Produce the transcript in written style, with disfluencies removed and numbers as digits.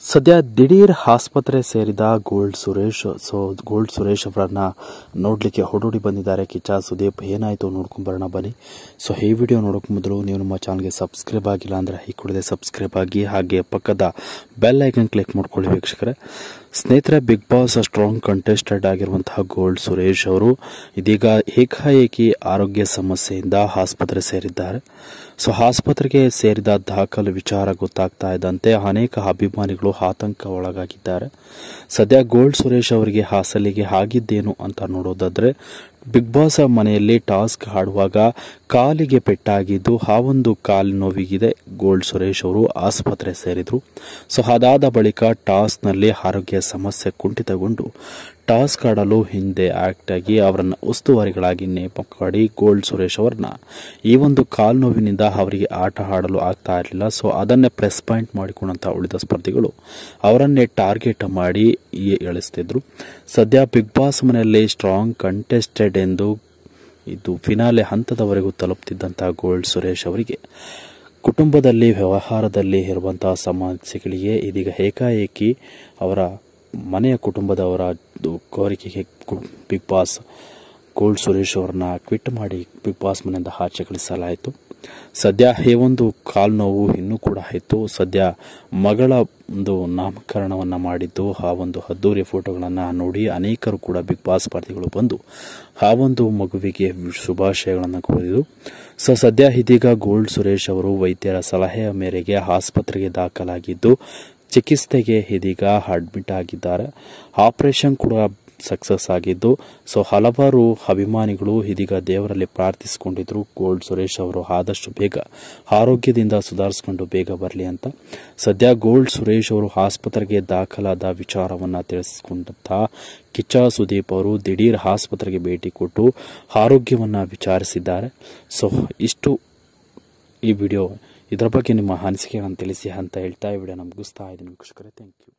ಸದ್ಯ ದಿಢೀರ್ ಆಸ್ಪತ್ರೆ ಸೇರಿದ ಗೋಲ್ಡ್ ಸುರೇಶ್ ಅವರನ್ನ ನೋಡ್ಲಿಕ್ಕೆ ಹೊರಡಿ ಬಂದಿದ್ದಾರೆ ಕಿಚ್ಚ ಸುದೀಪ್. ಏನಾಯ್ತು ನೋಡ್ಕೊಂಬರೋಣ ಬನ್ನಿ. ಈ ವಿಡಿಯೋ ನೋಡೋಕೆ ಮೊದಲು ನೀವು ನಮ್ಮ ಚಾನಲ್ಗೆ ಸಬ್ಸ್ಕ್ರೈಬ್ ಆಗಿಲ್ಲ ಅಂದ್ರೆ ಈ ಕೂಡಲೇ ಸಬ್ಸ್ಕ್ರೈಬ್ ಆಗಿ, ಹಾಗೆ ಪಕ್ಕದ ಬೆಲ್ ಐಕನ್ ಕ್ಲಿಕ್ ಮಾಡ್ಕೊಳ್ಳಿ ವೀಕ್ಷಕರೇ. ಸ್ನೇಹಿತರೆ, ಬಿಗ್ ಬಾಸ್ ಸ್ಟ್ರಾಂಗ್ ಕಂಟೆಸ್ಟೆಂಟ್ ಆಗಿರುವಂತಹ ಗೋಲ್ಡ್ ಸುರೇಶ್ ಅವರು ಇದೀಗ ಏಕಾಏಕಿ ಆರೋಗ್ಯ ಸಮಸ್ಯೆಯಿಂದ ಆಸ್ಪತ್ರೆ ಸೇರಿದ್ದಾರೆ. ಆಸ್ಪತ್ರೆಗೆ ಸೇರಿದ ದಾಖಲು ವಿಚಾರ ಗೊತ್ತಾಗ್ತಾ ಇದ್ದಂತೆ ಅನೇಕ ಅಭಿಮಾನಿಗಳು ಆತಂಕ ಒಳಗಾಗಿದ್ದಾರೆ. ಸದ್ಯ ಗೋಲ್ಡ್ ಸುರೇಶ್ ಅವರಿಗೆ ಹಾಸಲಿಗೆ ಆಗಿದ್ದೇನು ಅಂತ ನೋಡೋದಾದ್ರೆ, ಬಿಗ್ ಬಾಸ್ ಮನೆಯಲ್ಲಿ ಟಾಸ್ಕ್ ಆಡುವಾಗ ಕಾಲಿಗೆ ಪೆಟ್ಟಾಗಿದ್ದು ಆ ಒಂದು ಕಾಲು ನೋವಿಗಿದೆ ಗೋಲ್ಡ್ ಸುರೇಶ್ ಅವರು ಆಸ್ಪತ್ರೆ ಸೇರಿದ್ರು. ಅದಾದ ಬಳಿಕ ಟಾಸ್ಕ್ನಲ್ಲಿ ಆರೋಗ್ಯ ಸಮಸ್ಯೆ ಕುಂಠಿತಗೊಂಡು ಟಾಸ್ಕ್ ಆಡಲು ಹಿಂದೆ ಆಕ್ಟ್ ಆಗಿ ಅವರನ್ನು ಉಸ್ತುವಾರಿಗಳಾಗಿ ನೇಮಕ ಮಾಡಿ ಗೋಲ್ಡ್ ಸುರೇಶ್ ಅವರನ್ನ ಈ ಒಂದು ಕಾಲು ನೋವಿನಿಂದ ಅವರಿಗೆ ಆಟ ಆಡಲು ಆಗ್ತಾ ಇರಲಿಲ್ಲ. ಅದನ್ನೇ ಪ್ರೆಸ್ ಪಾಯಿಂಟ್ ಮಾಡಿಕೊಂಡಂತ ಉಳಿದ ಸ್ಪರ್ಧಿಗಳು ಅವರನ್ನೇ ಟಾರ್ಗೆಟ್ ಮಾಡಿ ಎಳಿಸ್ತಿದ್ರು. ಸದ್ಯ ಬಿಗ್ ಬಾಸ್ ಮನೆಯಲ್ಲಿ ಸ್ಟ್ರಾಂಗ್ ಕಂಟೆಸ್ಟೆಡ್ ಎಂದು ಇದು ಫಿನಾಲೆ ಹಂತದವರೆಗೂ ತಲುಪುತ್ತಿದ್ದಂತಹ ಗೋಲ್ಡ್ ಸುರೇಶ್ ಅವರಿಗೆ ಕುಟುಂಬದಲ್ಲಿ ವ್ಯವಹಾರದಲ್ಲಿ ಇರುವಂತಹ ಸಮಸ್ಯೆಗಳಿಗೆ ಇದೀಗ ಏಕಾಏಕಿ ಅವರ ಮನೆಯ ಕುಟುಂಬದವರ ಕೋರಿಕೆಗೆ ಬಿಗ್ ಬಾಸ್ ಗೋಲ್ಡ್ ಸುರೇಶ್ ಅವರನ್ನ ಕ್ವಿಟ್ ಮಾಡಿ ಬಿಗ್ ಬಾಸ್ ಮನೆಯಿಂದ ಆಚೆ ಕಳಿಸಲಾಯಿತು. ಸದ್ಯ ಈ ಒಂದು ಕಾಲು ನೋವು ಇನ್ನೂ ಕೂಡ ಆಯಿತು. ಸದ್ಯ ಮಗಳ ಒಂದು ನಾಮಕರಣವನ್ನ ಮಾಡಿದ್ದು ಆ ಒಂದು ಅದ್ದೂರಿಯ ಫೋಟೋಗಳನ್ನ ನೋಡಿ ಅನೇಕರು ಕೂಡ ಬಿಗ್ ಬಾಸ್ ಸ್ಪರ್ಧಿಗಳು ಬಂದು ಆ ಒಂದು ಮಗುವಿಗೆ ಶುಭಾಶಯಗಳನ್ನು ಕೋರಿದರು. ಸದ್ಯ ಇದೀಗ ಗೋಲ್ಡ್ ಸುರೇಶ್ ಅವರು ವೈದ್ಯರ ಸಲಹೆಯ ಮೇರೆಗೆ ಆಸ್ಪತ್ರೆಗೆ ದಾಖಲಾಗಿದ್ದು ಚಿಕಿತ್ಸೆಗೆ ಇದೀಗ ಅಡ್ಮಿಟ್ ಆಗಿದ್ದಾರೆ. ಆಪರೇಷನ್ ಕೂಡ ಸಕ್ಸಸ್ ಆಗಿದ್ದು ಹಲವಾರು ಅಭಿಮಾನಿಗಳು ಇದೀಗ ದೇವರಲ್ಲಿ ಪ್ರಾರ್ಥಿಸಿಕೊಂಡಿದ್ರು ಗೋಲ್ಡ್ ಸುರೇಶ್ ಅವರು ಆದಷ್ಟು ಬೇಗ ಆರೋಗ್ಯದಿಂದ ಸುಧಾರಿಸಿಕೊಂಡು ಬೇಗ ಬರಲಿ ಅಂತ. ಸದ್ಯ ಗೋಲ್ಡ್ ಸುರೇಶ್ ಅವರು ಆಸ್ಪತ್ರೆಗೆ ದಾಖಲಾದ ವಿಚಾರವನ್ನ ತಿಳಿಸಿಕೊಂಡಂತಹ ಕಿಚ್ಚ ಸುದೀಪ್ ಅವರು ದಿಢೀರ್ ಆಸ್ಪತ್ರೆಗೆ ಭೇಟಿ ಕೊಟ್ಟು ಆರೋಗ್ಯವನ್ನ ವಿಚಾರಿಸಿದ್ದಾರೆ. ಇಷ್ಟು ಈ ವಿಡಿಯೋ. ಇದರ ಬಗ್ಗೆ ನಿಮ್ಮ ಅನಿಸಿಕೆಗಳನ್ನು ತಿಳಿಸಿ ಅಂತ ಹೇಳ್ತಾ ಈ ವಿಡಿಯೋನ ಮುಗಿಸ್ತಾ ಇದ್ದೀನಿ ವೀಕ್ಷಕರೇ. Thank you.